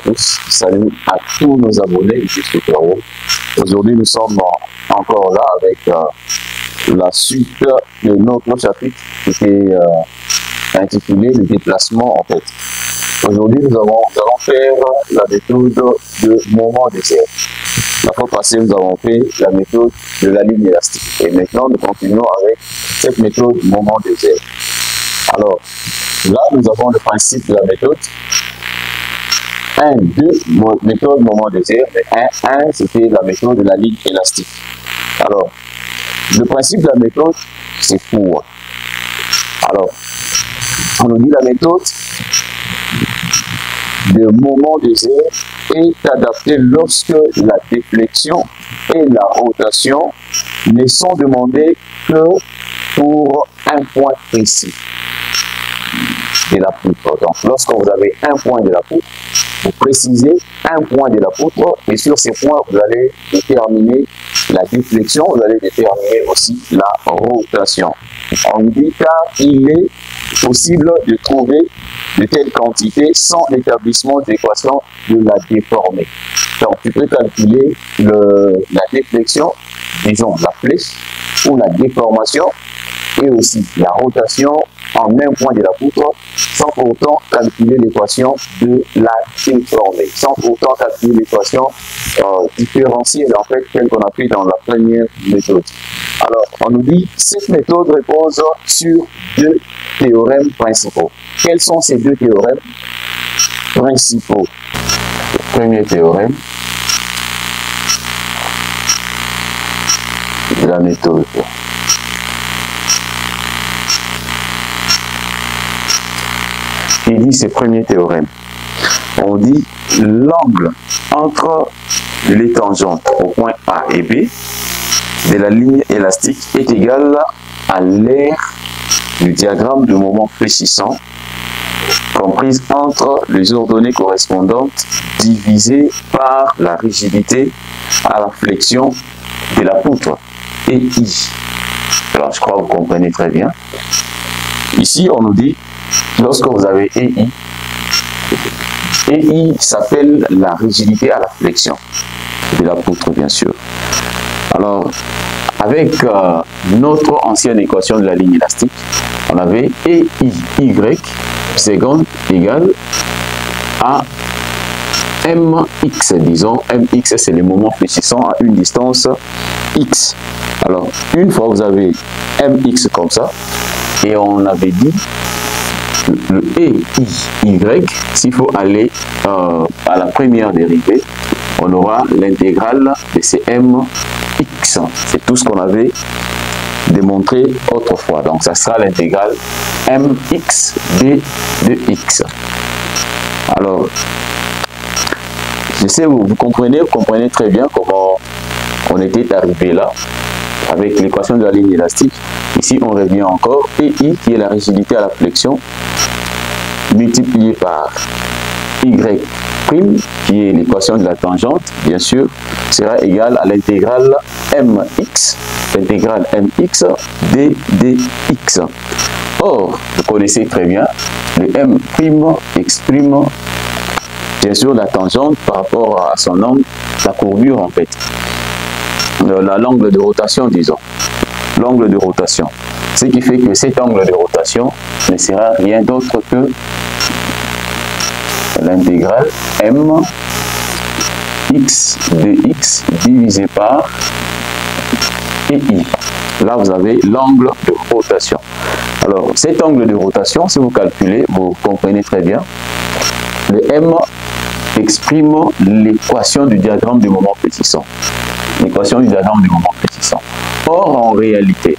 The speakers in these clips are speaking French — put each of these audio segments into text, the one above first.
tous. Salut à tous nos abonnés jusqu'au Pérou. Aujourd'hui, nous sommes encore là avec la suite de notre chapitre qui était intitulé le déplacement en fait. Aujourd'hui, nous allons faire la méthode de moment désert. La fois passée, nous avons fait la méthode de la ligne élastique. Et maintenant, nous continuons avec cette méthode moment désert. Alors, là, nous avons le principe de la méthode. 1, 2, méthode moment désert. Mais 1, c'était la méthode de la ligne élastique. Alors, le principe de la méthode, c'est pour. Alors, on nous dit la méthode de moment désert est adaptée lorsque la déflexion et la rotation ne sont demandées que pour un point précis de la poutre. Donc, lorsque vous avez un point de la poutre, vous précisez un point de la poutre et sur ces points, vous allez déterminer la déflexion, vous allez déterminer aussi la rotation. On dit qu'il est possible de trouver de telles quantités sans l'établissement d'équation de la déformée. Donc, tu peux calculer la déflexion, disons la flèche, ou la déformation, et aussi la rotation en un point de la poutre, sans pourtant calculer l'équation de la déformée, sans pourtant calculer l'équation différentielle, en fait, telle qu'on a fait dans la première méthode. Alors, on nous dit, cette méthode repose sur 2 théorèmes principaux. Quels sont ces 2 théorèmes principaux? Le premier théorème de la méthode. Qui dit ce premier théorème? On dit l'angle entre les tangentes au point A et B de la ligne élastique est égal à l'aire du diagramme de moment fléchissant comprise entre les ordonnées correspondantes divisées par la rigidité à la flexion de la poutre et I. Alors, je crois que vous comprenez très bien. Ici, on nous dit, lorsque vous avez EI s'appelle la rigidité à la flexion de la poutre, bien sûr. Alors, avec notre ancienne équation de la ligne élastique, on avait EIY seconde égale à MX. Disons, MX, c'est le moment fléchissant à une distance X. Alors, une fois que vous avez MX comme ça, et on avait dit le EIY, s'il faut aller à la première dérivée, on aura l'intégrale de ces MX. C'est tout ce qu'on avait démontré autrefois. Donc, ça sera l'intégrale MX d de X. Alors, je sais, vous comprenez très bien comment on était arrivé là avec l'équation de la ligne élastique. Ici, on revient encore. EI, qui est la rigidité à la flexion, multiplié par Y', qui est l'équation de la tangente, bien sûr, sera égal à l'intégrale MX, l'intégrale MX d dx. Or, vous connaissez très bien, le M' exprime bien sûr la tangente par rapport à son angle, la courbure en fait, l'angle de rotation, disons, l'angle de rotation. Ce qui fait que cet angle de rotation ne sera rien d'autre que l'intégrale M x dx divisé par EI. Là, vous avez l'angle de rotation. Alors, cet angle de rotation, si vous calculez, vous comprenez très bien, le M exprime l'équation du diagramme du moment fléchissant. L'équation du diagramme du moment fléchissant. Or, en réalité,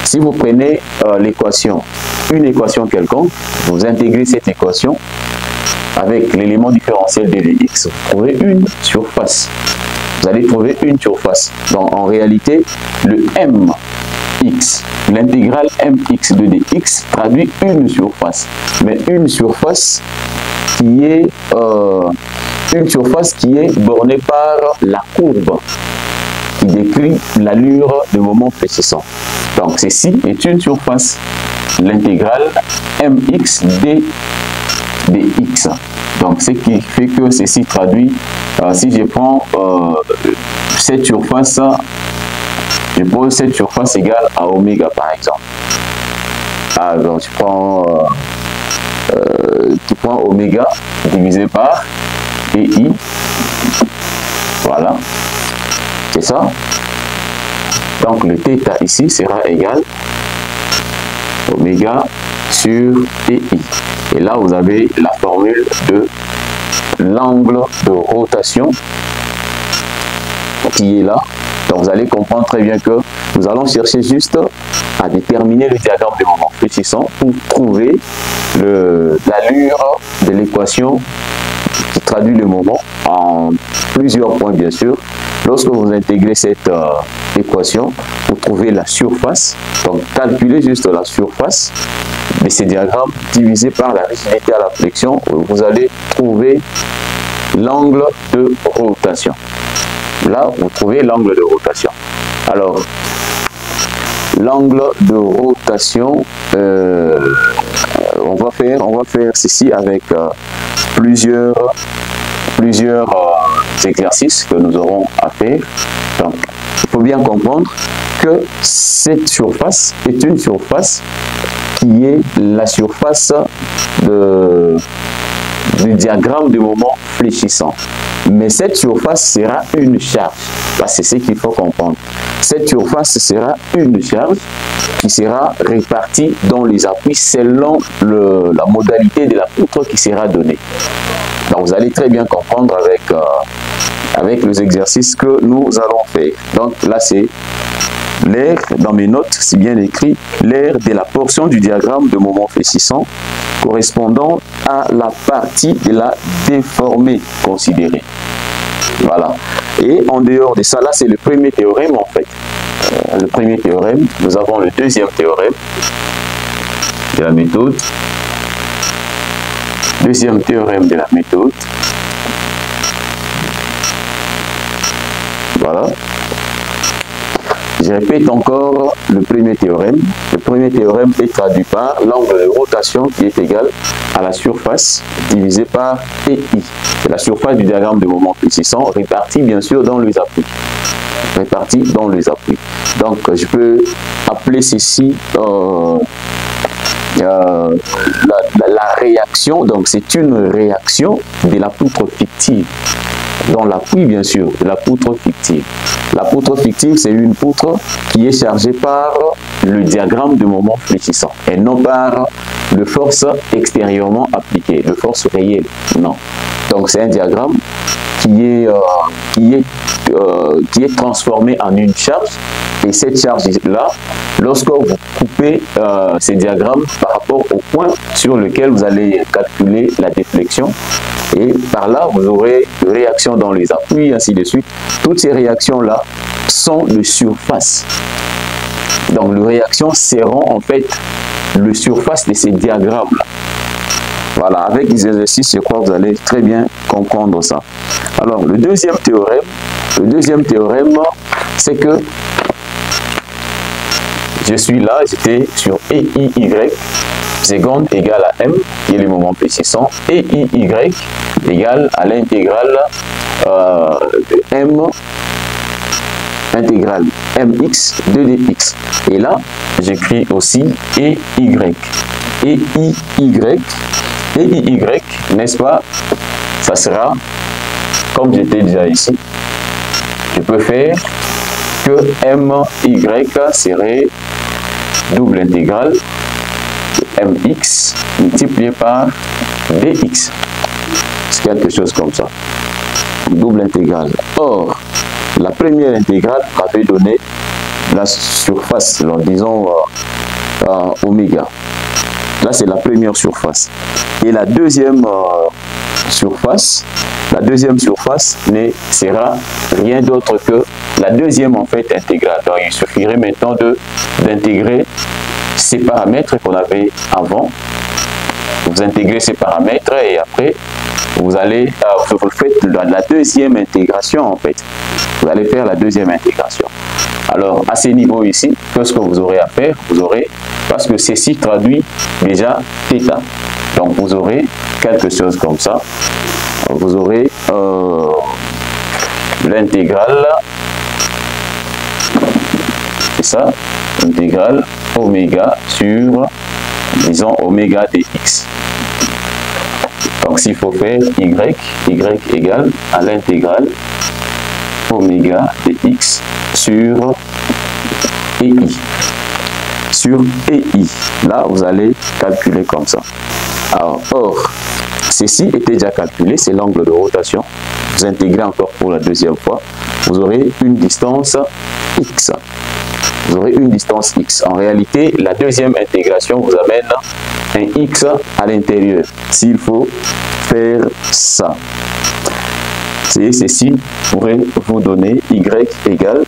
si vous prenez une équation quelconque, vous intégrez cette équation avec l'élément différentiel de dx, vous trouvez une surface. Vous allez trouver une surface. Donc, en réalité, le mx, l'intégrale mx de dx traduit une surface. Mais une surface qui est bornée par la courbe qui décrit l'allure de moment fléchissant. Donc, ceci est une surface. L'intégrale mx d dx. Donc, ce qui fait que ceci traduit, si je prends cette surface, je pose cette surface égale à oméga, par exemple. Alors, tu prends oméga divisé par EI. Voilà. C'est ça. Donc, le θ ici sera égal oméga sur EI. Et là, vous avez la formule de l'angle de rotation qui est là. Donc, vous allez comprendre très bien que nous allons chercher juste à déterminer le diagramme des moments fléchissants pour trouver l'allure de l'équation qui traduit le moment en plusieurs points, bien sûr. Lorsque vous intégrez cette équation, vous trouvez la surface. Donc, calculez juste la surface de ces diagrammes divisé par la rigidité à la flexion. Vous allez trouver l'angle de rotation. Là, vous trouvez l'angle de rotation. Alors, l'angle de rotation, on va faire ceci avec plusieurs exercices que nous aurons à faire. Donc, il faut bien comprendre que cette surface est une surface qui est la surface du diagramme du moment fléchissant. Mais cette surface sera une charge. C'est ce qu'il faut comprendre. Cette surface sera une charge qui sera répartie dans les appuis selon la modalité de la poutre qui sera donnée. Donc vous allez très bien comprendre avec les exercices que nous allons faire. Donc là c'est l'aire, dans mes notes, c'est bien écrit, l'aire de la portion du diagramme de moment fléchissant correspondant à la partie de la déformée considérée. Voilà. Et en dehors de ça, là c'est le premier théorème en fait. Le premier théorème, nous avons le deuxième théorème de la méthode. Deuxième théorème de la méthode. Voilà. Je répète encore le premier théorème. Le premier théorème est traduit par l'angle de rotation qui est égal à la surface divisé par TI. C'est la surface du diagramme de moment fléchissant répartie bien sûr dans les appuis. Répartie dans les appuis. Donc je peux appeler ceci la réaction. Donc c'est une réaction de la poutre fictive. Dans l'appui, bien sûr, de la poutre fictive. La poutre fictive, c'est une poutre qui est chargée par le diagramme de moment fléchissant et non par de force extérieurement appliquée, de force réelle. Non. Donc, c'est un diagramme qui est transformé en une charge. Et cette charge-là, lorsque vous coupez ces diagrammes par rapport au point sur lequel vous allez calculer la déflexion, et par là, vous aurez des réactions dans les appuis, ainsi de suite. Toutes ces réactions-là sont de surface. Donc, les réactions seront en fait le surface de ces diagrammes-là. Voilà, avec les exercices, je crois que vous allez très bien comprendre ça. Alors, le deuxième théorème, c'est que je suis là, j'étais sur EIY, seconde égale à M, qui est le moment fléchissant, EIY égale à l'intégrale de M, intégrale MX de DX. Et là, j'écris aussi EY. EIY, n'est-ce pas? Ça sera, comme j'étais déjà ici, je peux faire que MY serait double intégrale de MX multiplié par DX. C'est quelque chose comme ça. Double intégrale. Or, la première intégrale m'avait donné la surface, disons oméga. Là, c'est la première surface. Et la deuxième surface ne sera rien d'autre que la deuxième en fait intégrale. Donc, il suffirait maintenant d'intégrer ces paramètres qu'on avait avant. Vous intégrez ces paramètres et après, vous faites la deuxième intégration en fait. Vous allez faire la deuxième intégration. Alors, à ce niveau ici, qu'est-ce que vous aurez à faire? Vous aurez, parce que ceci traduit déjà θ. Donc vous aurez quelque chose comme ça. Vous aurez l'intégrale, c'est ça, intégrale oméga sur, disons, oméga dx. Donc s'il faut faire y égale à l'intégrale oméga dx sur EI. Sur EI. Là, vous allez calculer comme ça. Alors, or, ceci était déjà calculé, c'est l'angle de rotation. Vous intégrez encore pour la deuxième fois. Vous aurez une distance x. Vous aurez une distance x. En réalité, la deuxième intégration vous amène un x à l'intérieur. S'il faut faire ça. Ceci pourrait vous donner y égale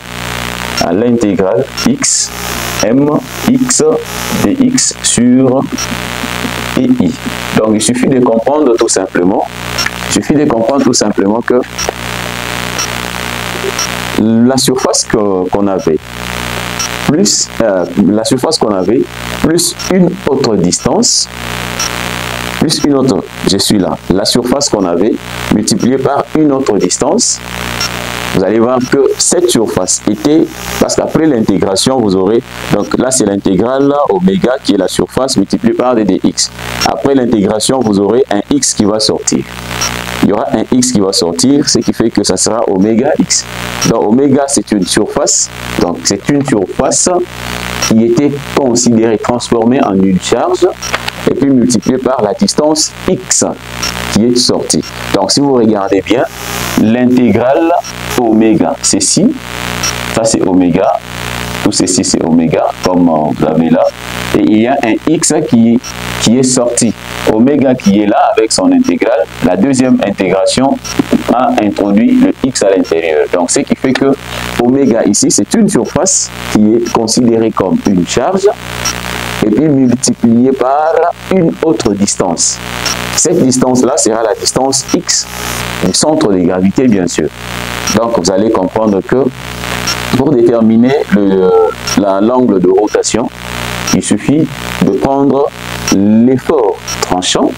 à l'intégrale x m x dx sur EI. Donc il suffit de comprendre tout simplement, que la surface qu'on avait plus plus une autre distance, plus une autre, je suis là, la surface qu'on avait multipliée par une autre distance, vous allez voir que cette surface était, parce qu'après l'intégration, vous aurez, donc là c'est l'intégrale oméga qui est la surface multipliée par d dx. Après l'intégration, vous aurez un x qui va sortir. Il y aura un x qui va sortir, ce qui fait que ça sera oméga x. Donc oméga c'est une surface, donc c'est une surface qui était considérée, transformée en une charge, et puis multipliée par la distance x qui est sortie. Donc si vous regardez bien, l'intégrale oméga, ceci, ça c'est oméga, tout ceci c'est oméga, comme vous avez là, et il y a un x qui est sorti. Oméga qui est là avec son intégrale, la deuxième intégration a introduit le x à l'intérieur. Donc ce qui fait que oméga ici, c'est une surface qui est considérée comme une charge, et puis multipliée par une autre distance. Cette distance-là sera la distance x du centre de gravité, bien sûr. Donc, vous allez comprendre que pour déterminer l'angle de rotation, il suffit de prendre l'effort tranchant,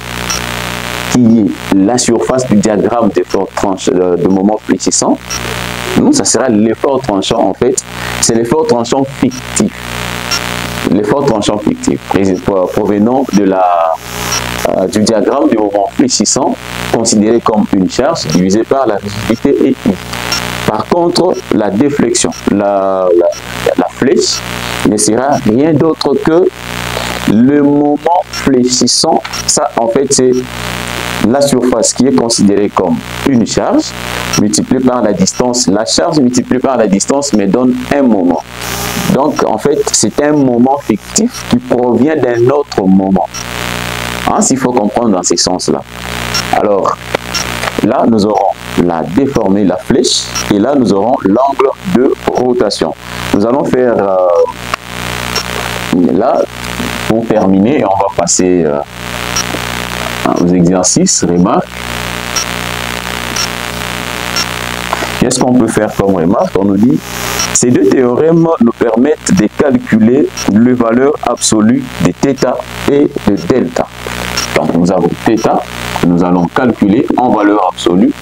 qui est la surface du diagramme de moment fléchissant. Donc, ça sera l'effort tranchant, en fait, c'est l'effort tranchant fictif. L'effort tranchant fictif provenant du diagramme du moment fléchissant considéré comme une charge divisée par la rigidité EI. Par contre, la déflexion, la flèche ne sera rien d'autre que le moment fléchissant. Ça, en fait, c'est la surface qui est considérée comme une charge multipliée par la distance. La charge multipliée par la distance me donne un moment. Donc, en fait, c'est un moment fictif qui provient d'un autre moment. Hein, s'il faut comprendre dans ces sens-là. Alors, là, nous aurons la déformée, la flèche, et là, nous aurons l'angle de rotation. Nous allons faire, là, pour terminer, on va passer aux exercices, remarque. Qu'est-ce qu'on peut faire comme remarque? On nous dit, ces deux théorèmes nous permettent de calculer les valeurs absolues de θ et de delta. Donc nous avons θ, que nous allons calculer en valeur absolue,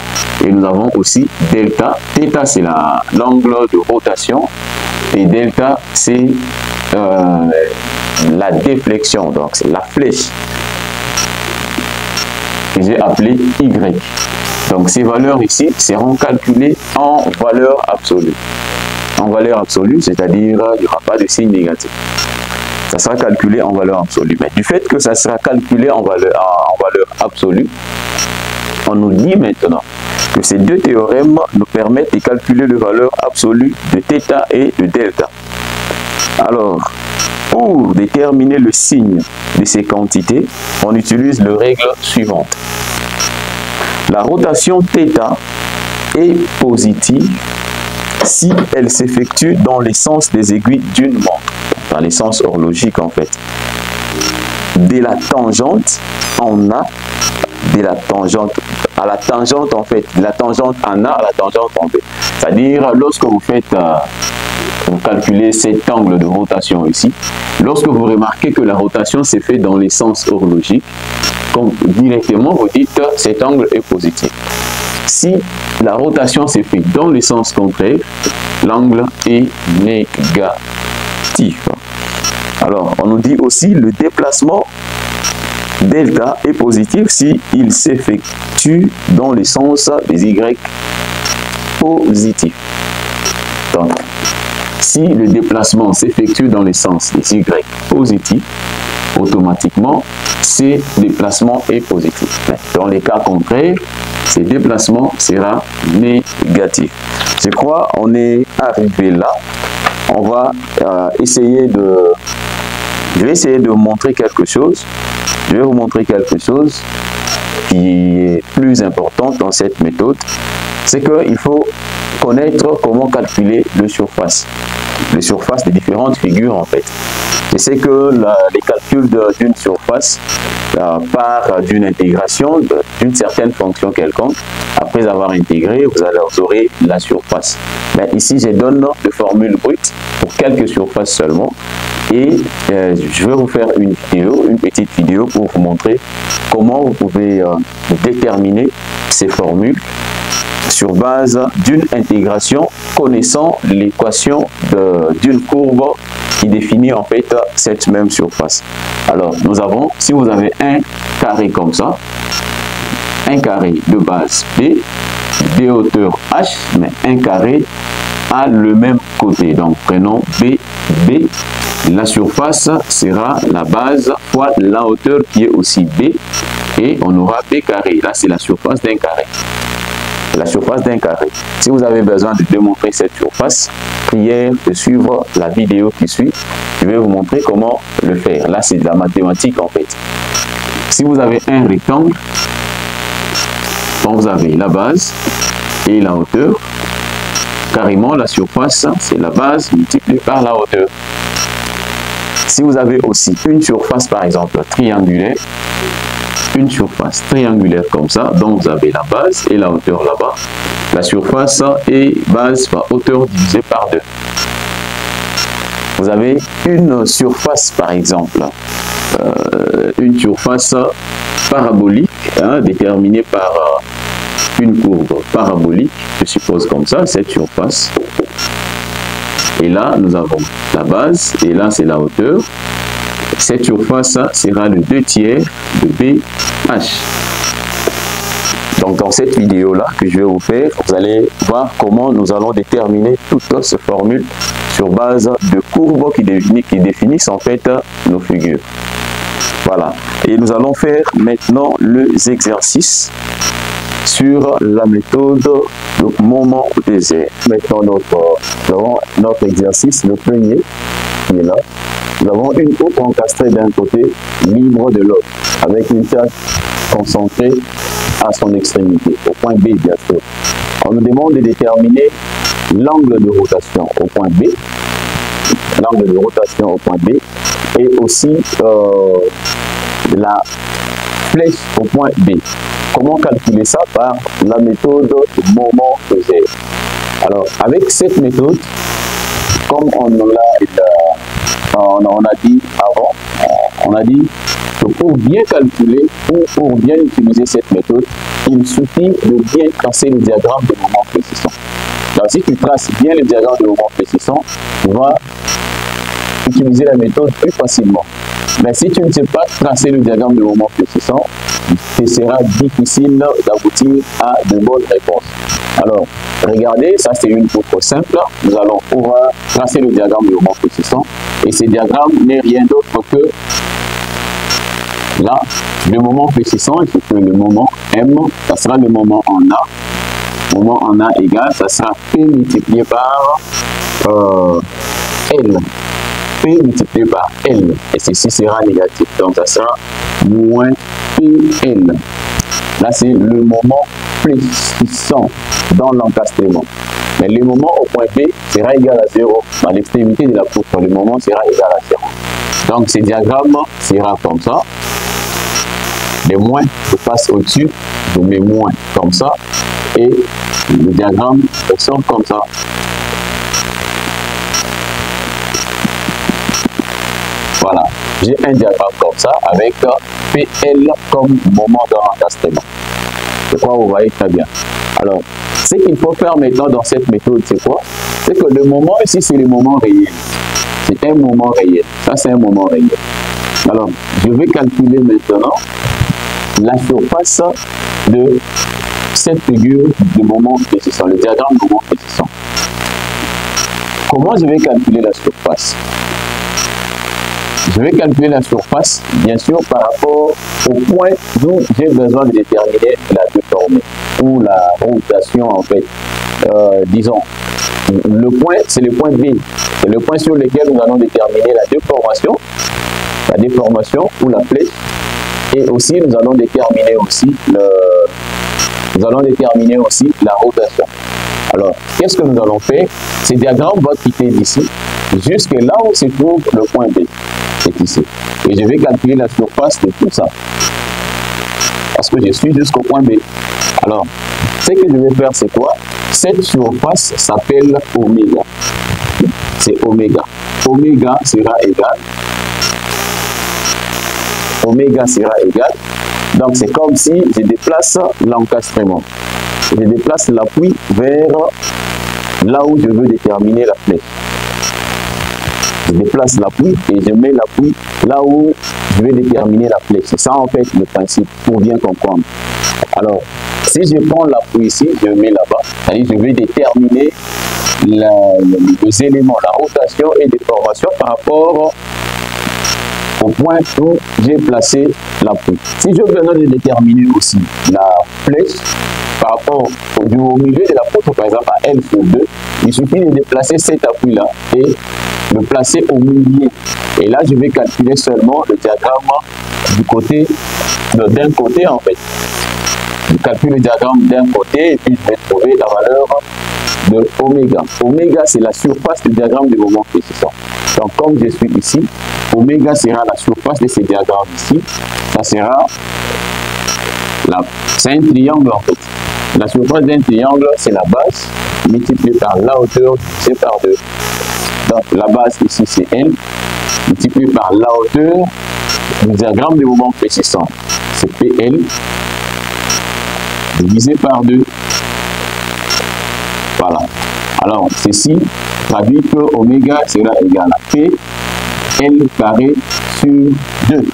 et nous avons aussi delta. Θ c'est l'angle de rotation, et delta c'est la déflexion, donc c'est la flèche que j'ai appelée Y. Donc ces valeurs ici seront calculées en valeur absolue. En valeur absolue, c'est-à-dire il n'y aura pas de signe négatif. Ça sera calculé en valeur absolue. Mais du fait que ça sera calculé en valeur absolue, on nous dit maintenant que ces deux théorèmes nous permettent de calculer les valeurs absolues de θ et de delta. Alors, pour déterminer le signe de ces quantités, on utilise les règles suivantes. La rotation θ est positive si elle s'effectue dans les sens des aiguilles d'une montre, dans les sens horlogiques en fait. De la tangente en A, de la tangente à la tangente en fait, de la tangente en A à la tangente en B. C'est-à-dire lorsque vous faites, vous calculez cet angle de rotation ici, lorsque vous remarquez que la rotation s'est faite dans les sens horlogiques, comme directement vous dites cet angle est positif. Si la rotation s'est faite dans le sens contraire, l'angle est négatif. Alors, on nous dit aussi le déplacement delta est positif si il s'effectue dans le sens des Y positifs. Donc, si le déplacement s'effectue dans le sens des Y positifs, automatiquement, ce déplacement est positif. Mais dans les cas contraires, ce déplacement sera négatif. Je crois qu'on est arrivé là. On va essayer de... Je vais essayer de vous montrer quelque chose. Je vais vous montrer quelque chose qui est plus important dans cette méthode. C'est qu'il faut connaître comment calculer le surface. Les surfaces des différentes figures en fait. Je sais que les calculs d'une surface part d'une intégration d'une certaine fonction quelconque. Après avoir intégré, vous aurez la surface. Mais ici, je donne de formules brutes pour quelques surfaces seulement. Et je vais vous faire une petite vidéo pour vous montrer comment vous pouvez déterminer ces formules sur base d'une intégration connaissant l'équation d'une courbe qui définit en fait cette même surface. Alors, nous avons, si vous avez un carré comme ça, un carré de base B, de hauteur H, mais un carré à le même côté. Donc, prenons B, B. La surface sera la base fois la hauteur qui est aussi B, et on aura B carré. Là, c'est la surface d'un carré. La surface d'un carré. Si vous avez besoin de démontrer cette surface, priez de suivre la vidéo qui suit. Je vais vous montrer comment le faire. Là, c'est de la mathématique en fait. Si vous avez un rectangle, donc vous avez la base et la hauteur. Carrément, la surface, c'est la base multipliée par la hauteur. Si vous avez aussi une surface, par exemple, triangulaire, une surface triangulaire comme ça, donc vous avez la base et la hauteur là-bas. La surface est base par hauteur divisée par 2. Vous avez une surface, par exemple, une surface parabolique, déterminée par une courbe parabolique, je suppose comme ça, cette surface. Et là, nous avons la base, et là, c'est la hauteur. Cette surface sera le 2/3 de BH. Donc, dans cette vidéo-là que je vais vous faire, vous allez voir comment nous allons déterminer toutes ces formules sur base de courbes qui définissent en fait nos figures. Voilà. Et nous allons faire maintenant les exercices sur la méthode de moment désert. Maintenant, notre exercice, le premier, qui est là. Nous avons une coupe encastrée d'un côté, libre de l'autre, avec une charge concentrée à son extrémité, au point B bien sûr. On nous demande de déterminer l'angle de rotation au point B, l'angle de rotation au point B, et aussi la flèche au point B. Comment calculer ça? Par la méthode de moment désert. Alors, avec cette méthode, comme on a dit avant, on a dit que pour bien calculer ou pour bien utiliser cette méthode, il suffit de bien tracer le diagramme de moment précissant. Donc, si tu traces bien le diagramme de moment précissant, tu vas utiliser la méthode plus facilement. Mais si tu ne sais pas tracer le diagramme de moment précissant, ce sera difficile d'aboutir à de bonnes réponses. Alors, regardez, ça c'est une coupe simple. Nous allons pouvoir tracer le diagramme de moment précissant. Et ce diagramme n'est rien d'autre que là, le moment précissant, il faut que le moment M, ça sera le moment en A. Le moment en A égale, ça sera P multiplié par L. P multiplié par L. Et ceci sera négatif. Donc, ça sera moins PL. Là, c'est le moment précissant dans l'encastrement. Mais le moment au point B sera égal à 0. À l'extrémité de la poutre, le moment sera égal à 0. Donc, ce diagramme sera comme ça. Les moins, je passe au-dessus, je mets moins comme ça. Et le diagramme ressemble comme ça. Voilà. J'ai un diagramme comme ça avec PL comme moment d'encastrement. Je crois que vous voyez très bien. Alors, ce qu'il faut faire maintenant dans cette méthode, c'est quoi? C'est que le moment ici, c'est le moment réel. C'est un moment réel. Ça, c'est un moment réel. Alors, je vais calculer maintenant la surface de cette figure de moment précisant, le diagramme de moment précisant. Comment je vais calculer la surface? Je vais calculer la surface, bien sûr, par rapport au point où j'ai besoin de déterminer la déformée ou la rotation, en fait. Disons, le point, c'est le point B. C'est le point sur lequel nous allons déterminer la déformation ou la flèche. Et aussi, nous allons déterminer aussi la rotation. Alors, qu'est-ce que nous allons faire? Ce diagramme va quitter d'ici jusque là où se trouve le point B. C'est ici. Et je vais calculer la surface de tout ça. Parce que je suis jusqu'au point B. Alors, ce que je vais faire, c'est quoi? Cette surface s'appelle oméga. C'est oméga. Oméga sera égal. Oméga sera égal. Donc, c'est comme si je déplace l'encastrement. Je déplace l'appui vers là où je veux déterminer la flèche. Je déplace l'appui et je mets l'appui là où je vais déterminer la flèche. C'est ça en fait le principe pour bien comprendre. Alors, si je prends l'appui ici, je mets là-bas, c'est-à-dire je vais déterminer les éléments, la rotation et déformation par rapport au point où j'ai placé l'appui. Si je veux de déterminer aussi la flèche par rapport au milieu de la poutre, par exemple à L sur 2, il suffit de déplacer cet appui-là et de placer au milieu. Et là, je vais calculer seulement le diagramme du côté, d'un côté en fait. Je calcule le diagramme d'un côté et puis je vais trouver la valeur de oméga. Oméga, c'est la surface du diagramme du moment précisant. Donc, comme je suis ici, oméga sera la surface de ce diagramme ici. Ça sera c'est un triangle en fait. La surface d'un triangle, c'est la base multipliée par la hauteur divisée par 2. Donc, la base ici, c'est L, multiplié par la hauteur du diagramme de moment précisant. C'est PL, divisé par 2. Voilà. Alors, ceci traduit que oméga sera égal à P, L carré sur 2.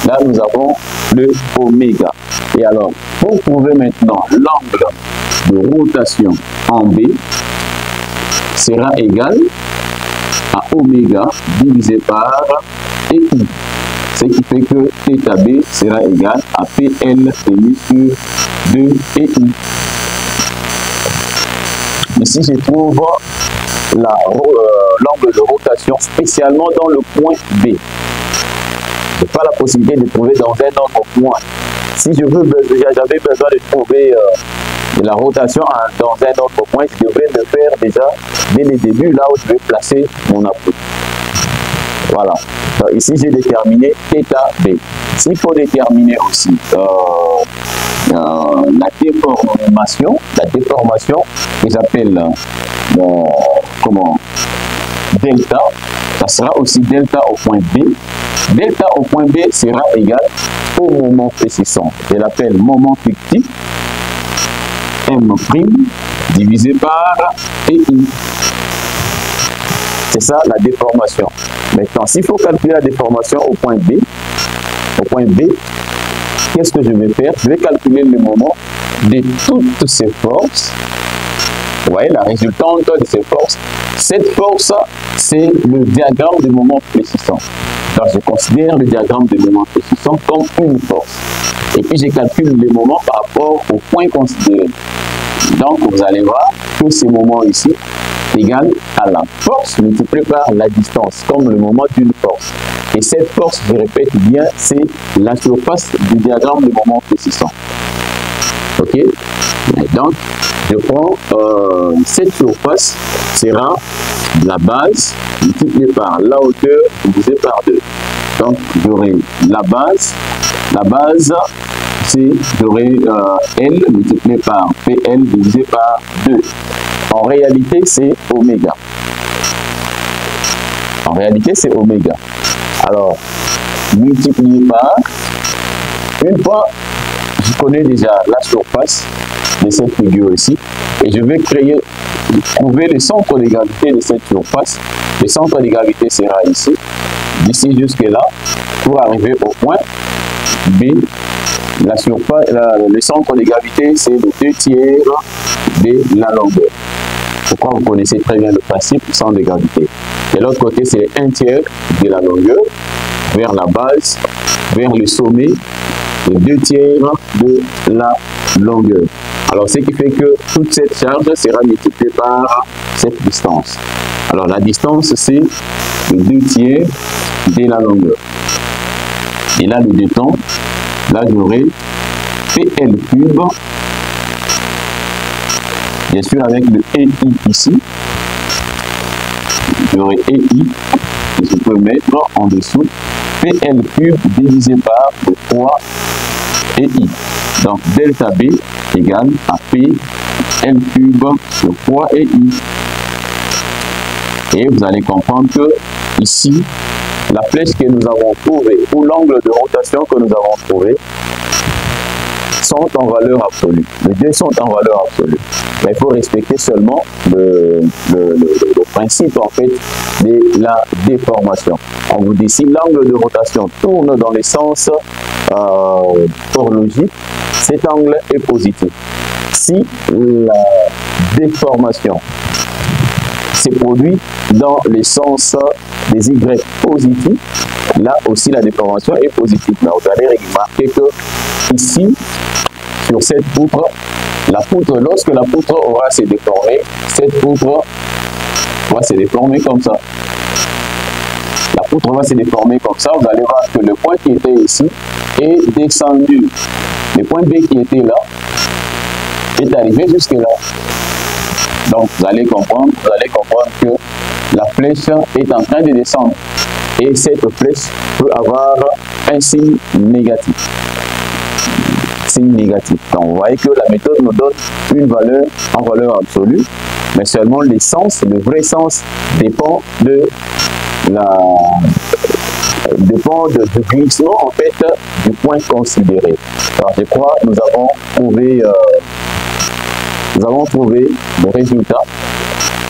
Là, nous avons le oméga. Et alors, pour trouver maintenant l'angle de rotation en B, sera égal à oméga divisé par EI. Ce qui fait que θ B sera égal à PL émis sur 2EI. Ici, je trouve l'angle de rotation spécialement dans le point B. Je n'ai pas la possibilité de trouver dans un autre point. Si j'avais besoin de trouver la rotation dans un autre point, je devrais le faire déjà dès le début, là où je vais placer mon appui. Voilà. Donc, ici, j'ai déterminé θ B. S'il faut déterminer aussi la déformation que j'appelle delta, ça sera aussi delta au point B. Delta au point B sera égal au moment précisant. Je l'appelle moment fictif, M' divisé par EI. C'est ça la déformation. Maintenant, s'il faut calculer la déformation au point B, qu'est-ce que je vais faire? Je vais calculer le moment de toutes ces forces. Vous voyez la résultante de ces forces. Cette force, c'est le diagramme de moment précisant. Donc, je considère le diagramme de moment précisant comme une force. Et puis, je calcule les moments par rapport au point considéré. Donc, vous allez voir que ce moment ici égale à la force multipliée par la distance, comme le moment d'une force. Et cette force, je répète bien, c'est la surface du diagramme de moment précisant. Ok? Et donc, je prends cette surface sera la base multipliée par la hauteur divisée par 2. Donc, j'aurai la base, c'est j'aurai L multiplié par PL divisé par 2. En réalité, c'est oméga. Alors, multiplié par Une fois, je connais déjà la surface de cette figure ici, et je vais trouver le centre de gravité de cette surface. Le centre de gravité sera ici, d'ici jusque là, pour arriver au point B. La surface, le centre de gravité, c'est le 2/3 de la longueur. Pourquoi vous connaissez très bien le principe du centre de gravité. De l'autre côté, c'est 1/3 de la longueur vers la base, vers le sommet, le 2/3 de la longueur. Alors, ce qui fait que toute cette charge sera multipliée par cette distance. Alors, la distance, c'est le 2/3 de la longueur. Et là, le détend, là, j'aurai PL cube, bien sûr, avec le EI ici. J'aurai EI, que je peux mettre en dessous, PL cube divisé par le 3 EI. Donc, delta B égale à PL cube sur 3 EI. Et vous allez comprendre que ici, la flèche que nous avons trouvée ou l'angle de rotation que nous avons trouvé sont en valeur absolue. Les deux sont en valeur absolue. Mais il faut respecter seulement le principe en fait de la déformation. On vous dit si l'angle de rotation tourne dans le sens horlogique, cet angle est positif. Si la déformation se produit dans le sens des Y positifs, là aussi la déformation est positive. Mais vous allez remarquer que ici, sur cette poutre, la poutre, lorsque la poutre aura se déformé, cette poutre va se déformer comme ça. La poutre va se déformer comme ça. Vous allez voir que le point qui était ici est descendu. Le point B qui était là est arrivé jusque là. Donc vous allez comprendre que la flèche est en train de descendre. Et cette flèche peut avoir un signe négatif. Donc vous voyez que la méthode nous donne une valeur en valeur absolue, mais seulement l'essence, le vrai sens dépend du glissement en fait du point considéré. Alors je crois que nous avons trouvé le résultat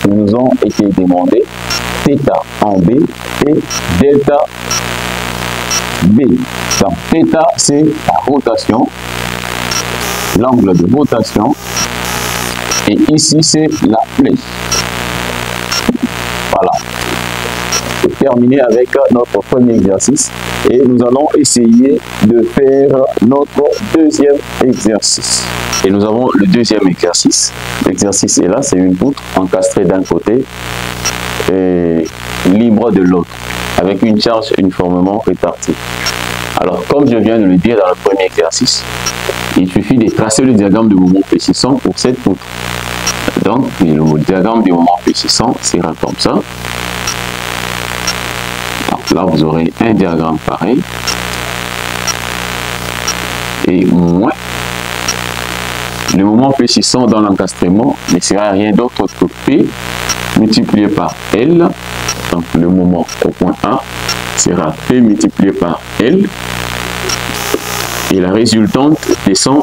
qui nous ont été demandés, θ en B et delta B. Donc θ c'est la rotation, l'angle de rotation, et ici c'est la flèche. Voilà. C'est terminé avec notre premier exercice et nous allons essayer de faire notre deuxième exercice. Et nous avons le deuxième exercice. L'exercice est là, c'est une poutre encastrée d'un côté et libre de l'autre, avec une charge uniformément répartie. Alors, comme je viens de le dire dans le premier exercice, il suffit de tracer le diagramme de moment P600 pour cette poutre. Donc, le diagramme du moment P600 sera comme ça. Donc là, vous aurez un diagramme pareil. Et moins le moment P600 dans l'encastrement ne sera rien d'autre que P multiplié par L. Donc, le moment au point A sera P multiplié par L. Et la résultante descend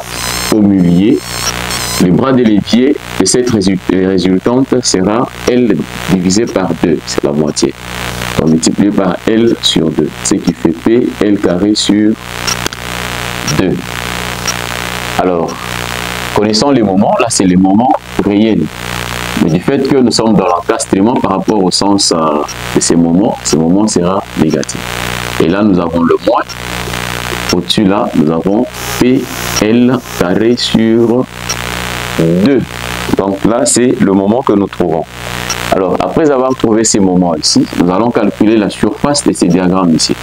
au milieu. Le bras de l'évier de cette résultante sera L divisé par 2, c'est la moitié. On multiplie par L sur 2, ce qui fait P, L carré sur 2. Alors, connaissant les moments, là c'est les moments réels. Mais du fait que nous sommes dans l'encastrement par rapport au sens de ces moments sera négatif. Et là nous avons le moins. Au-dessus là, nous avons PL carré sur 2. Donc là, c'est le moment que nous trouvons. Alors, après avoir trouvé ces moments ici, nous allons calculer la surface de ces diagrammes ici.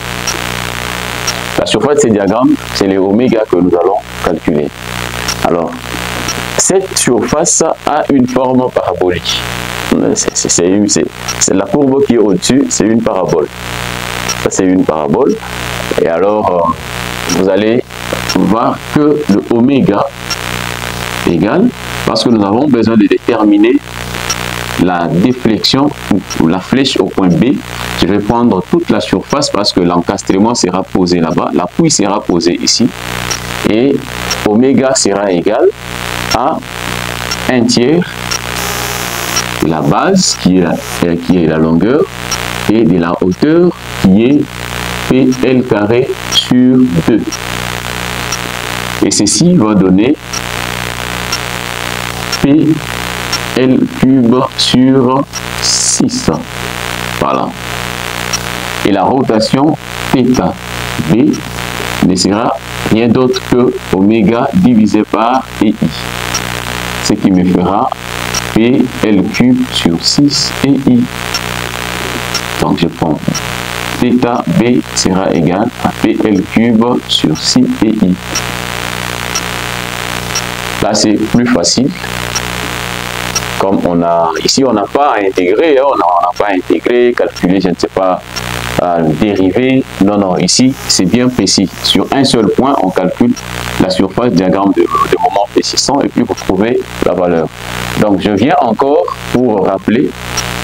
La surface de ces diagrammes, c'est les oméga que nous allons calculer. Alors, cette surface a une forme parabolique. C'est la courbe qui est au-dessus, c'est une parabole. Ça, c'est une parabole. Et alors, vous allez voir que le oméga égale, parce que nous avons besoin de déterminer la déflexion ou la flèche au point B, je vais prendre toute la surface parce que l'encastrement sera posé là-bas, l'appui sera posé ici, et oméga sera égal à 1/3 de la base qui est la longueur et de la hauteur qui est PL carré sur 2. Et ceci va donner PL cube sur 6. Voilà. Et la rotation θ B ne sera rien d'autre que oméga divisé par EI. Ce qui me fera PL cube sur 6 EI. Donc je prends θ B sera égal à PL cube sur 6 EI. Là c'est plus facile. Comme ici on n'a pas à intégrer, on n'a pas à intégrer, calculer, je ne sais pas, dériver. Non, non, ici c'est bien précis. Sur un seul point, on calcule la surface diagramme de moment précisant et puis vous trouvez la valeur. Donc je viens encore pour rappeler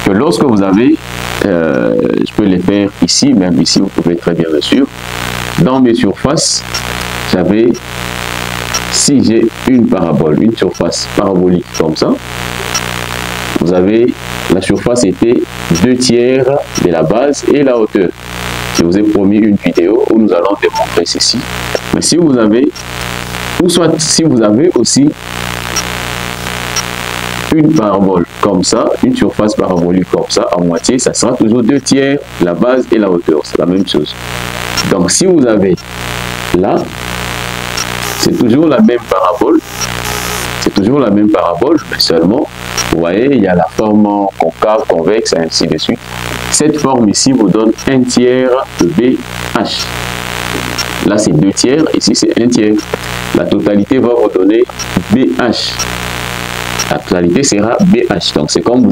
que lorsque vous avez, je peux les faire ici, même ici vous pouvez très bien le suivre. Dans mes surfaces, j'avais, si j'ai une parabole, une surface parabolique comme ça, vous avez, la surface était 2/3 de la base et la hauteur. Je vous ai promis une vidéo où nous allons démontrer ceci. Mais si vous avez, ou soit si vous avez aussi une parabole comme ça, une surface parabolique comme ça, à moitié, ça sera toujours 2/3 la base et la hauteur. C'est la même chose. Donc si vous avez là, c'est toujours la même parabole. C'est toujours la même parabole, mais seulement, vous voyez, il y a la forme concave, convexe, et ainsi de suite. Cette forme ici vous donne 1/3 de BH. Là, c'est 2/3, ici, c'est 1/3. La totalité va vous donner BH. La totalité sera BH. Donc, c'est comme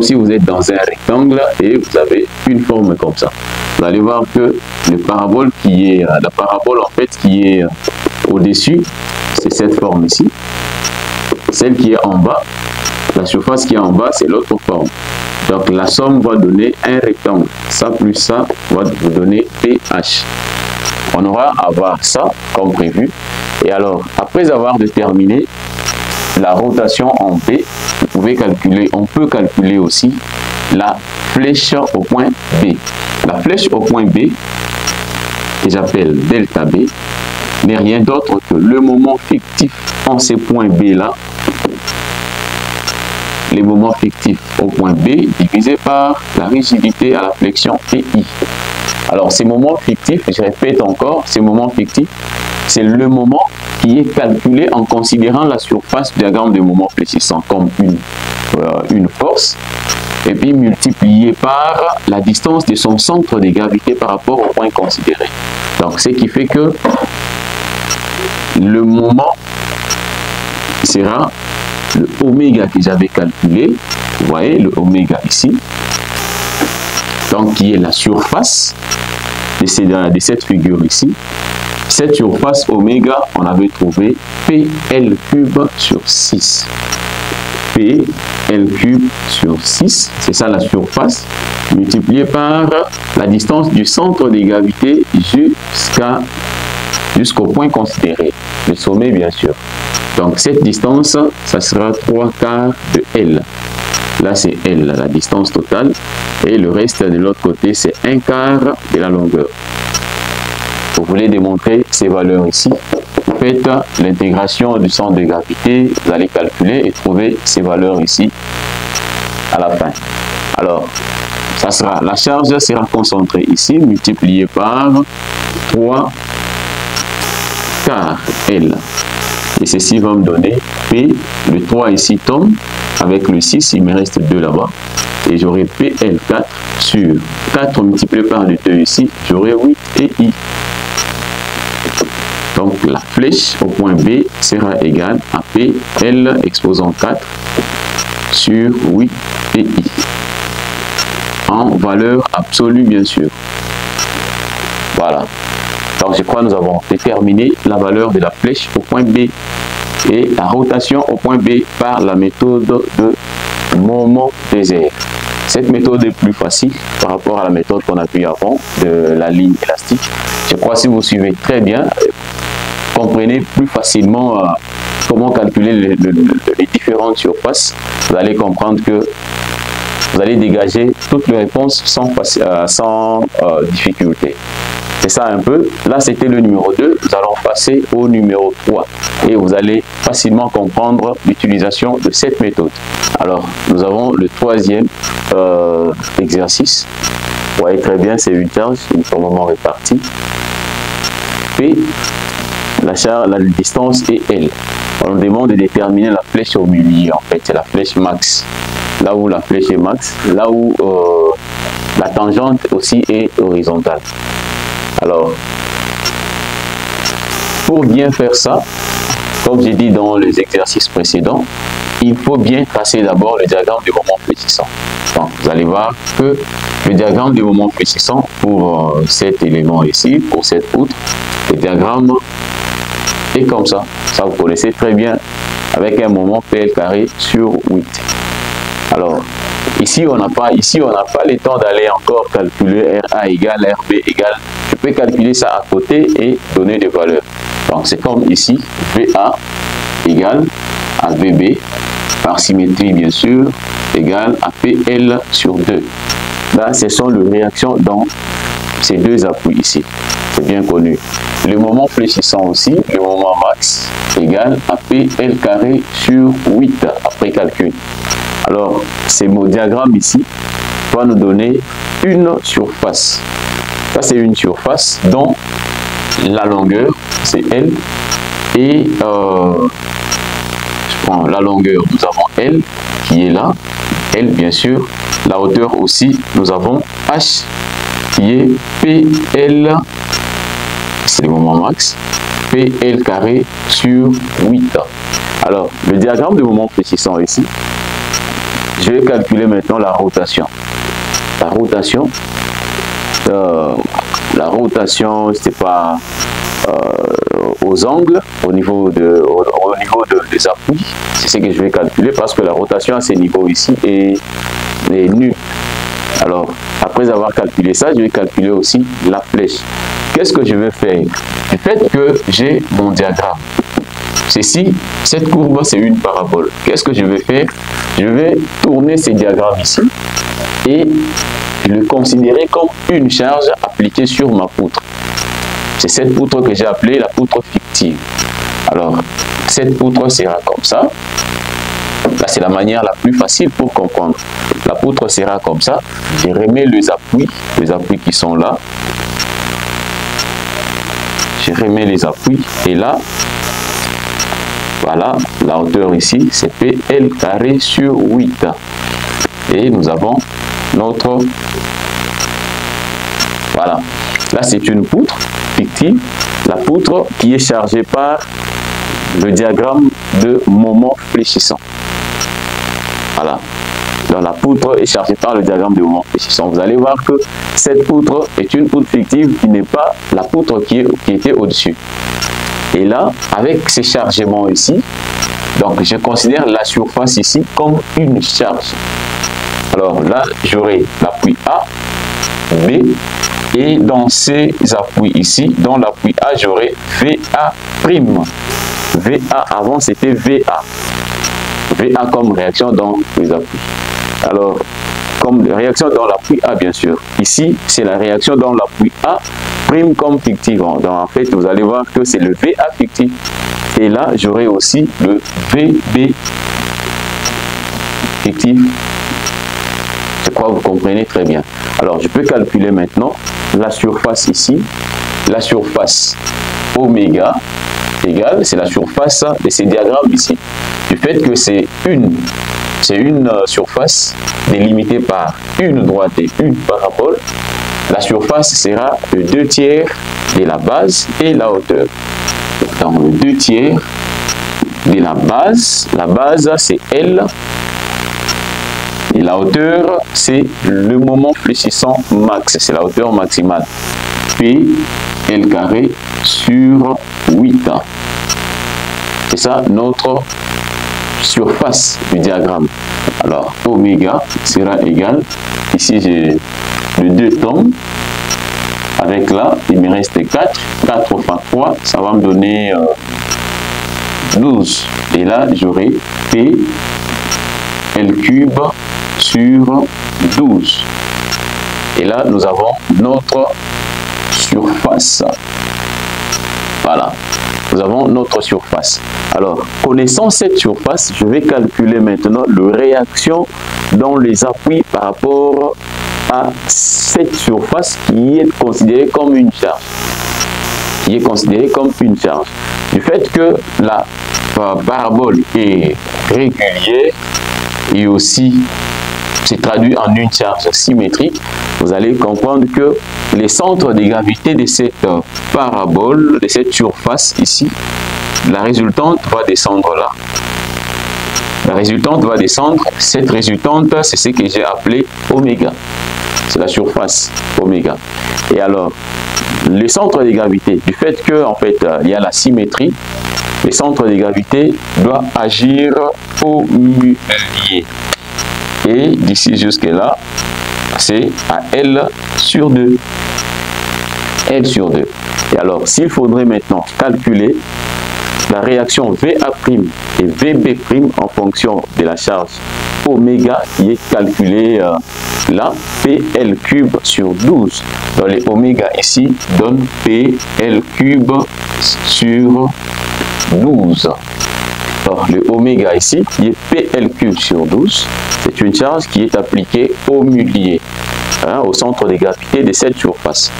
si vous êtes dans un rectangle et vous avez une forme comme ça. Vous allez voir que la parabole en fait qui est au-dessus, c'est cette forme ici. Celle qui est en bas, la surface qui est en bas, c'est l'autre forme. Donc la somme va donner un rectangle. Ça plus ça va vous donner PH. On aura à voir ça comme prévu. Et alors, après avoir déterminé la rotation en B, vous pouvez calculer, on peut calculer aussi la flèche au point B. La flèche au point B, que j'appelle delta B, n'est rien d'autre que le moment fictif en ces points B là, les moments fictifs au point B divisé par la rigidité à la flexion PI. Alors ces moments fictifs, je répète encore, ces moments fictifs, c'est le moment qui est calculé en considérant la surface du diagramme de moment fléchissant comme une force et puis multiplié par la distance de son centre de gravité par rapport au point considéré. Donc ce qui fait que le moment sera le oméga que j'avais calculé, vous voyez le oméga ici, donc qui est la surface de cette figure ici. Cette surface oméga, on avait trouvé PL cube sur 6. PL cube sur 6, c'est ça la surface, multiplié par la distance du centre de gravité jusqu'au point considéré, le sommet bien sûr. Donc cette distance, ça sera 3/4 de L. Là c'est L, la distance totale, et le reste de l'autre côté c'est 1/4 de la longueur. Vous voulez démontrer ces valeurs ici, vous faites l'intégration du centre de gravité, vous allez calculer et trouver ces valeurs ici à la fin. Alors, la charge sera concentrée ici, multipliée par 3/4 L. Et ceci va me donner P, le 3 ici tombe, avec le 6, il me reste 2 là-bas. Et j'aurai PL4 sur 4 multiplié par le 2 ici, j'aurai 8 et I. Donc la flèche au point B sera égale à PL exposant 4 sur 8 et I. En valeur absolue bien sûr. Voilà. Donc je crois que nous avons déterminé la valeur de la flèche au point B et la rotation au point B par la méthode de moment désert. Cette méthode est plus facile par rapport à la méthode qu'on a vue avant de la ligne élastique. Je crois que si vous suivez très bien, comprenez plus facilement comment calculer les différentes surfaces. Vous allez comprendre que vous allez dégager toutes les réponses sans difficulté. C'est ça un peu. Là, c'était le numéro 2. Nous allons passer au numéro 3. Et vous allez facilement comprendre l'utilisation de cette méthode. Alors, nous avons le troisième exercice. Vous voyez très bien, c'est une charge uniformément répartie. P, la distance est L. On nous demande de déterminer la flèche au milieu. En fait, c'est la flèche max. Là où la flèche est max, là où la tangente aussi est horizontale. Alors, pour bien faire ça, comme j'ai dit dans les exercices précédents, il faut bien tracer d'abord le diagramme du moment fléchissant. Donc, vous allez voir que le diagramme du moment fléchissant pour cet élément ici, pour cette poutre, le diagramme est comme ça. Ça, vous connaissez très bien avec un moment PL carré sur 8. Alors, ici, on n'a pas le temps d'aller encore calculer RA égale RB égale. Je peux calculer ça à côté et donner des valeurs. Donc, c'est comme ici, VA égale à VB, par symétrie bien sûr, égale à PL sur 2. Là, ce sont les réactions dans ces deux appuis ici. C'est bien connu. Le moment fléchissant aussi, le moment max, égale à PL carré sur 8 après calcul. Alors, ce diagramme ici va nous donner une surface. Ça, c'est une surface dont la longueur, c'est L. Et je prends la longueur, nous avons L qui est là. L, bien sûr. La hauteur aussi, nous avons H qui est PL. C'est le moment max. PL carré sur 8. Alors, le diagramme de moment fléchissant ici, je vais calculer maintenant la rotation. La rotation, c'est pas aux angles, au niveau des appuis. C'est ce que je vais calculer parce que la rotation à ces niveaux ici est nulle. Alors, après avoir calculé ça, je vais calculer aussi la flèche. Qu'est-ce que je vais faire? Du fait que j'ai mon diagramme, cette courbe, c'est une parabole. Qu'est-ce que je vais faire? Je vais tourner ces diagrammes ici et le considérer comme une charge appliquée sur ma poutre. C'est cette poutre que j'ai appelée la poutre fictive. Alors, cette poutre sera comme ça. Là, c'est la manière la plus facile pour comprendre. La poutre sera comme ça. Je remets les appuis qui sont là. Je remets les appuis et là, voilà, la hauteur ici, c'est PL carré sur 8. Et nous avons notre... Voilà. Là, c'est une poutre fictive. La poutre qui est chargée par le diagramme de moment fléchissant. Voilà. Donc, la poutre est chargée par le diagramme de moment fléchissant. Vous allez voir que cette poutre est une poutre fictive qui n'est pas la poutre qui était au-dessus. Et là, avec ces chargements ici, donc je considère la surface ici comme une charge. Alors là, j'aurai l'appui A, B, et dans ces appuis ici, dans l'appui A, j'aurai VA'. VA, avant c'était VA. VA comme réaction dans les appuis. Alors, comme réaction dans l'appui A, bien sûr. Ici, c'est la réaction dans l'appui A, prime comme fictive. Donc, en fait, vous allez voir que c'est le VA fictif. Et là, j'aurai aussi le VB fictif. Je crois que vous comprenez très bien. Alors, je peux calculer maintenant la surface ici. La surface oméga égale, c'est la surface de ces diagrammes ici. Du fait que c'est une surface délimitée par une droite et une parabole, la surface sera le 2/3 de la base et la hauteur. Donc le 2/3 de la base c'est L, et la hauteur c'est le moment fléchissant max, c'est la hauteur maximale. P L carré sur 8. C'est ça notre surface du diagramme. Alors, oméga sera égal, ici j'ai le 2 tombes, avec là, il me reste 4, 4 fois 3, ça va me donner 12. Et là, j'aurai P L cube sur 12. Et là, nous avons notre surface. Voilà, nous avons notre surface. Alors, connaissant cette surface, je vais calculer maintenant la réaction dans les appuis par rapport à cette surface qui est considérée comme une charge. Qui est considérée comme une charge. Du fait que la parabole est régulière et aussi se traduit en une charge symétrique, vous allez comprendre que les centres de gravité de cette parabole, de cette surface ici, la résultante va descendre là. La résultante va descendre. Cette résultante, c'est ce que j'ai appelé oméga. C'est la surface oméga. Et alors, les centres de gravité, du fait que en fait il y a la symétrie, les centres de gravité doivent agir au milieu. Et d'ici jusque là, c'est à L sur 2. L sur 2. Et alors, s'il faudrait maintenant calculer la réaction VA' et VB' en fonction de la charge oméga qui est calculée là, PL cube sur 12. Donc les oméga ici donne PL cube sur 12. Alors le oméga ici qui est PL cube sur 12, c'est une charge qui est appliquée au milieu, hein, au centre de gravité de cette surface.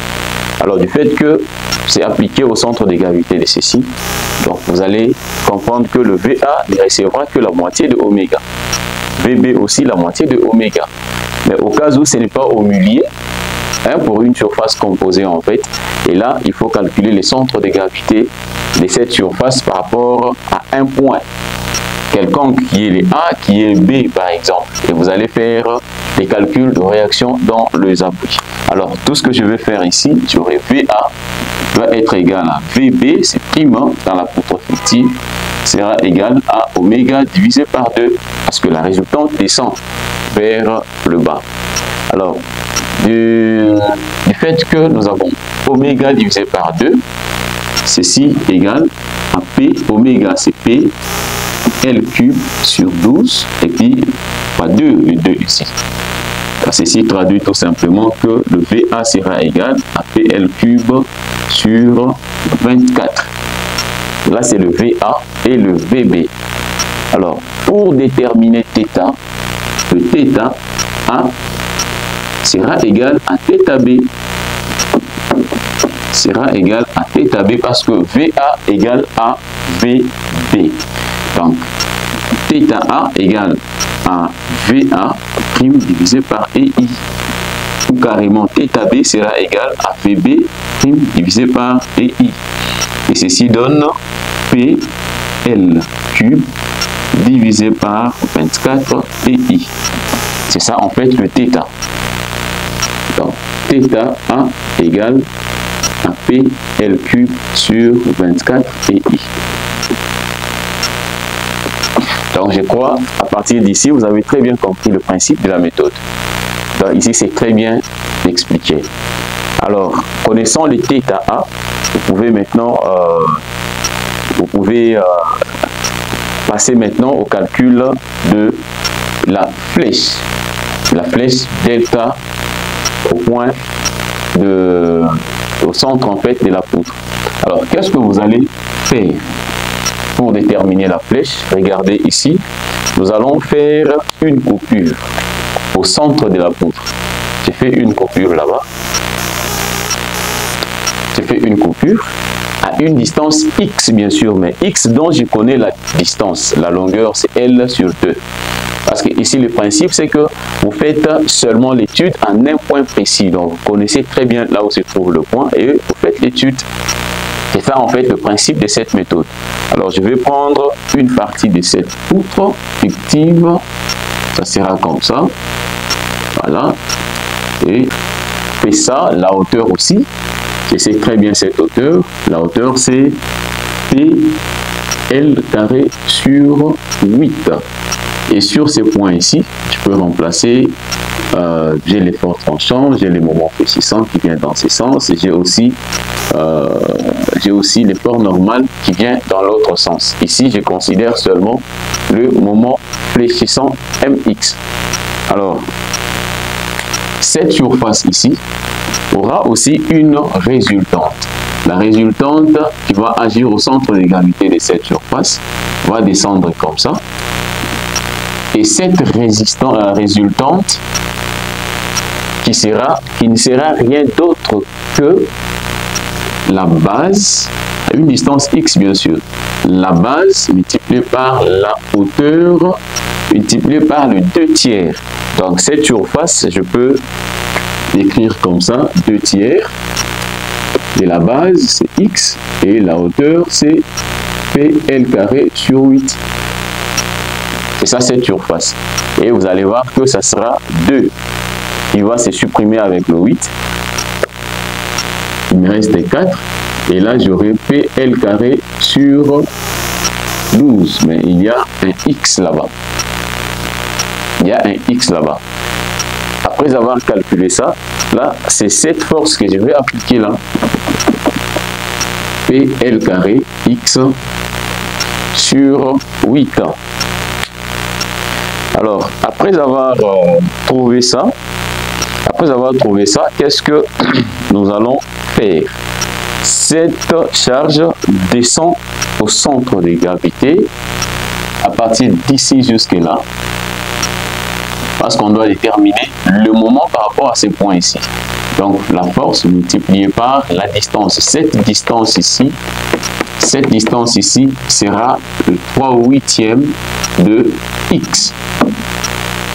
Alors du fait que c'est appliqué au centre de gravité de ceci, donc vous allez comprendre que le VA ne recevra que la moitié de oméga. VB aussi la moitié de oméga. Mais au cas où ce n'est pas au milieu, hein, pour une surface composée en fait, et là il faut calculer les centres de gravité de cette surface par rapport à un point quelconque qui est le A, qui est B par exemple. Et vous allez faire les calculs de réaction dans les appuis. Alors tout ce que je vais faire ici, j'aurai VA va être égal à VB, c'est prime dans la poutre fictive, sera égal à oméga divisé par 2, parce que la résultante descend vers le bas. Alors, du fait que nous avons oméga divisé par 2, ceci égale à P, oméga c'est P, L cube sur 12, et puis pas 2, le 2 ici. Ceci traduit tout simplement que le VA sera égal à PL cube sur 24. Là, c'est le VA et le VB. Alors, pour déterminer θ, le θ A sera égal à θB. Sera égal à θB parce que VA égale à VB. Donc, θA égale à VA prime divisé par EI. Ou carrément θB sera égal à VB prime divisé par EI. Et ceci donne PL cube divisé par 24 EI. C'est ça en fait le θ. Donc, θA égale à PL cube sur 24 EI. Donc je crois, à partir d'ici, vous avez très bien compris le principe de la méthode. Donc ici, c'est très bien expliqué. Alors, connaissant les θA, vous pouvez maintenant passer maintenant au calcul de la flèche delta au point au centre en fait de la poutre. Alors, qu'est-ce que vous allez faire pour déterminer la flèche? Regardez ici, nous allons faire une coupure au centre de la poutre. J'ai fait une coupure là-bas. J'ai fait une coupure à une distance x bien sûr, mais x dont je connais la distance, la longueur c'est L sur 2. Parce que ici le principe c'est que vous faites seulement l'étude en un point précis. Donc vous connaissez très bien là où se trouve le point et vous faites l'étude. C'est ça en fait le principe de cette méthode. Alors je vais prendre une partie de cette poutre fictive. Ça sera comme ça. Voilà. Et fais ça, la hauteur aussi. Je sais très bien cette hauteur. La hauteur c'est PL carré sur 8. Et sur ces points ici, je peux remplacer, j'ai les forces tranchantes, j'ai les moments fléchissants qui viennent dans ces sens, et j'ai aussi l'effort normal qui vient dans l'autre sens. Ici, je considère seulement le moment fléchissant MX. Alors, cette surface ici aura aussi une résultante. La résultante qui va agir au centre de gravité de cette surface va descendre comme ça. Et cette résultante qui ne sera rien d'autre que la base, à une distance x bien sûr, la base multipliée par la hauteur multipliée par le 2/3. Donc cette surface, je peux l'écrire comme ça, 2/3. Et la base, c'est x, et la hauteur, c'est PL carré sur 8. C'est ça, cette surface. Et vous allez voir que ça sera 2. Il va se supprimer avec le 8. Il me reste 4. Et là, j'aurai PL carré sur 12. Mais il y a un x là-bas. Il y a un x là-bas. Après avoir calculé ça, là, c'est cette force que je vais appliquer là. PL carré x sur 8. Alors, après avoir trouvé ça, qu'est-ce que nous allons faire? Cette charge descend au centre de gravité à partir d'ici jusque là, parce qu'on doit déterminer le moment par rapport à ces points ici. Donc la force multipliée par la distance. Cette distance ici sera le 3/8 de x.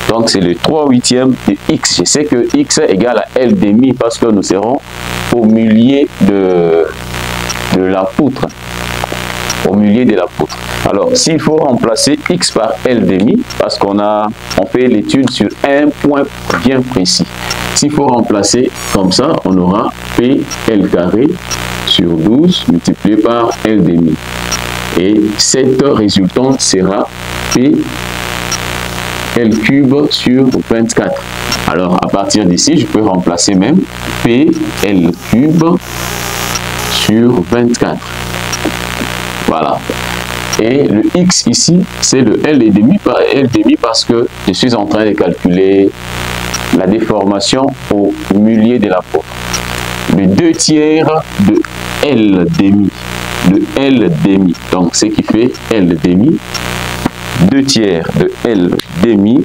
Donc c'est le 3/8 de x. Je sais que x est égal à L demi parce que nous serons au milieu de la poutre. Au milieu de la poutre. Alors, s'il faut remplacer x par L demi, parce qu'on fait l'étude sur un point bien précis. S'il faut remplacer comme ça, on aura PL carré sur 12 multiplié par L demi. Et cette résultante sera PL cube sur 24. Alors, à partir d'ici, je peux remplacer même PL cube sur 24. Voilà. Et le x ici, c'est le L demi parce que je suis en train de calculer la déformation au milieu de la poutre. Le 2/3 de L demi. De L demi. Donc, ce qui fait L demi. 2/3 de L demi.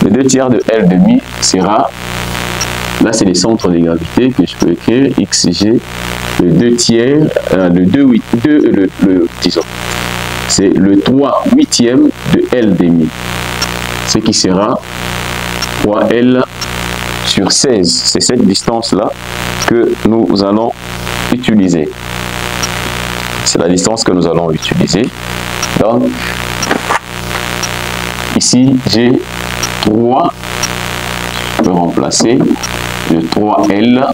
Le 2/3 de L demi sera, là c'est les centres de gravité que je peux écrire, xg, le 2/3, disons, c'est le 3/8 de L demi, ce qui sera 3L sur 16. C'est cette distance-là que nous allons utiliser. C'est la distance que nous allons utiliser. Donc, ici, j'ai 3, je peux remplacer le 3L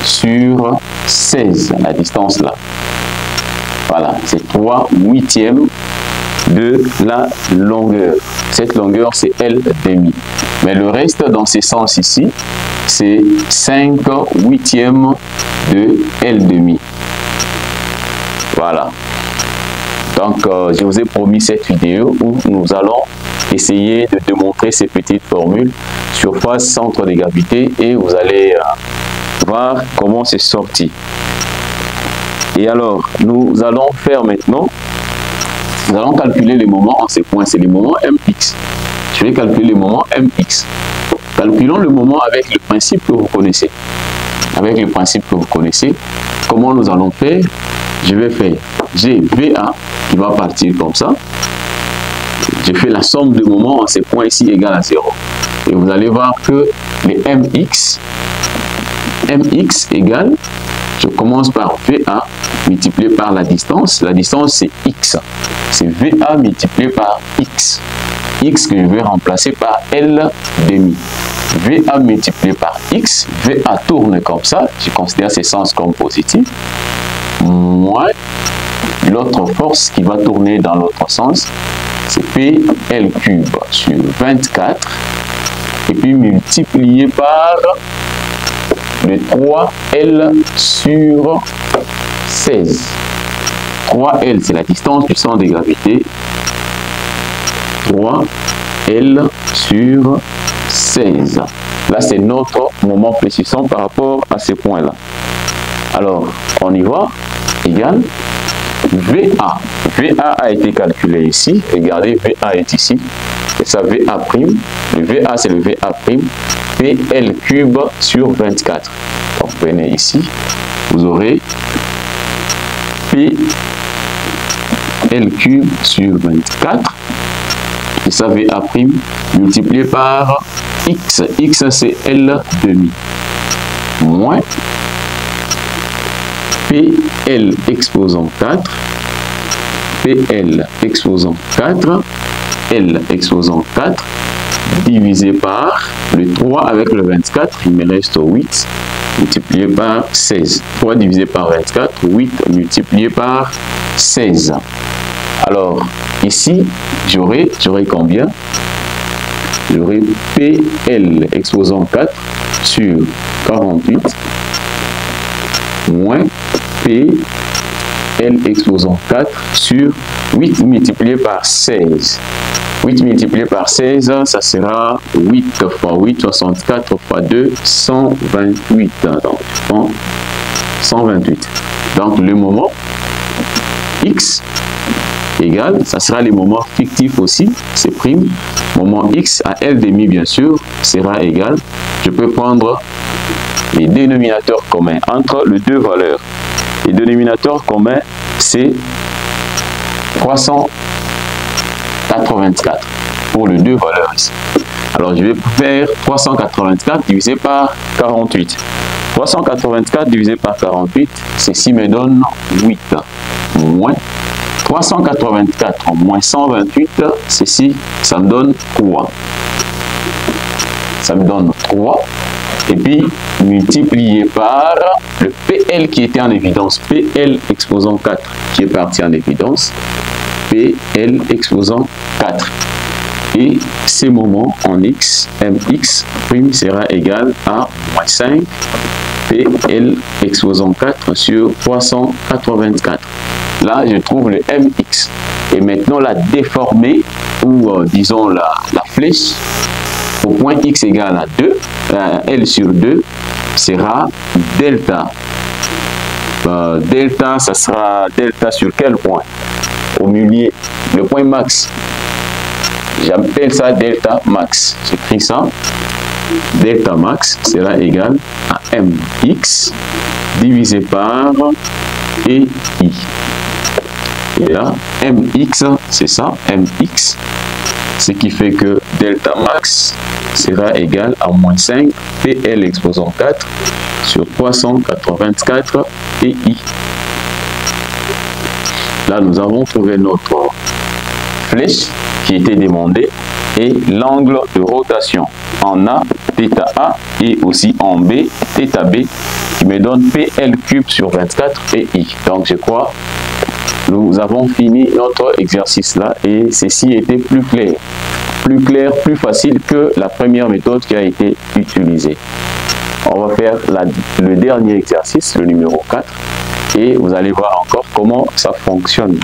sur 16, la distance là. Voilà, c'est 3/8 de la longueur. Cette longueur, c'est L demi. Mais le reste dans ces sens ici, c'est 5/8 de L demi. Voilà. Donc, je vous ai promis cette vidéo où nous allons essayer de démontrer ces petites formules, surface, centre de gravité, et vous allez voir comment c'est sorti. Et alors, nous allons faire maintenant, nous allons calculer les moments en ces points, c'est les moments MX. Je vais calculer les moments MX. Calculons le moment avec le principe que vous connaissez. Avec le principe que vous connaissez, comment nous allons faire? Je vais faire GVA qui va partir comme ça. Je fais la somme de moments en ces points ici égale à 0. Et vous allez voir que les MX égale, je commence par VA multiplié par la distance. La distance, c'est X. C'est VA multiplié par X. X que je vais remplacer par L demi. VA multiplié par X. VA tourne comme ça. Je considère ces sens comme positifs. Moins l'autre force qui va tourner dans l'autre sens. c'est PL cube sur 24 et puis multiplié par le 3L sur 16. 3L, c'est la distance du centre de gravité. 3L sur 16. Là, c'est notre moment précisant par rapport à ces points-là. Alors, on y va. Égal VA. VA a été calculé ici. Regardez, VA est ici. Et ça, VA prime. Le VA, c'est le VA prime. PL cube sur 24. Donc, prenez ici. Vous aurez PL cube sur 24. Et ça, VA prime multiplié par X. X, c'est L demi. Moins PL exposant 4. PL exposant 4. L exposant 4. Divisé par le 3 avec le 24. Il me reste 8. Multiplié par 16. 3 divisé par 24. 8 multiplié par 16. Alors, ici, j'aurai combien? J'aurai PL exposant 4 sur 48 moins PL exposant 4 sur 8 multiplié par 16. 8 multiplié par 16, ça sera 8 fois 8, 64 fois 2, 128. Donc, je prends 128. Donc, le moment X égale, ça sera les moments fictifs aussi, c'est prime. Moment X à L demi, bien sûr, sera égal. Je peux prendre les dénominateurs communs entre les deux valeurs. Les dénominateurs communs, c'est 384 pour les deux valeurs ici. Alors, je vais faire 384 divisé par 48. 384 divisé par 48, ceci me donne 8. Moins 384 moins 128, ceci, ça me donne 3. Ça me donne 3. Et puis, multiplié par le PL qui était en évidence. PL exposant 4 qui est parti en évidence. PL exposant 4. Et ces moments en X, MX prime sera égal à moins 5. PL exposant 4 sur 384. Là, je trouve le MX. Et maintenant, la déformée, ou disons la flèche, au point X égale à 2, L sur 2, sera delta. Delta, ça sera delta sur quel point? Au milieu, le point max. J'appelle ça delta max. J'écris ça. Delta max sera égal à MX divisé par EI. Et là, MX, c'est ça, MX. Ce qui fait que delta max sera égal à moins 5 PL exposant 4 sur 384 EI. Là, nous avons trouvé notre flèche qui était demandée et l'angle de rotation en A, θA et aussi en B, θB qui me donne PL cube sur 24 EI. Donc, je crois nous avons fini notre exercice là et ceci était plus clair, plus facile que la première méthode qui a été utilisée. On va faire le dernier exercice, le numéro 4, et vous allez voir encore comment ça fonctionne.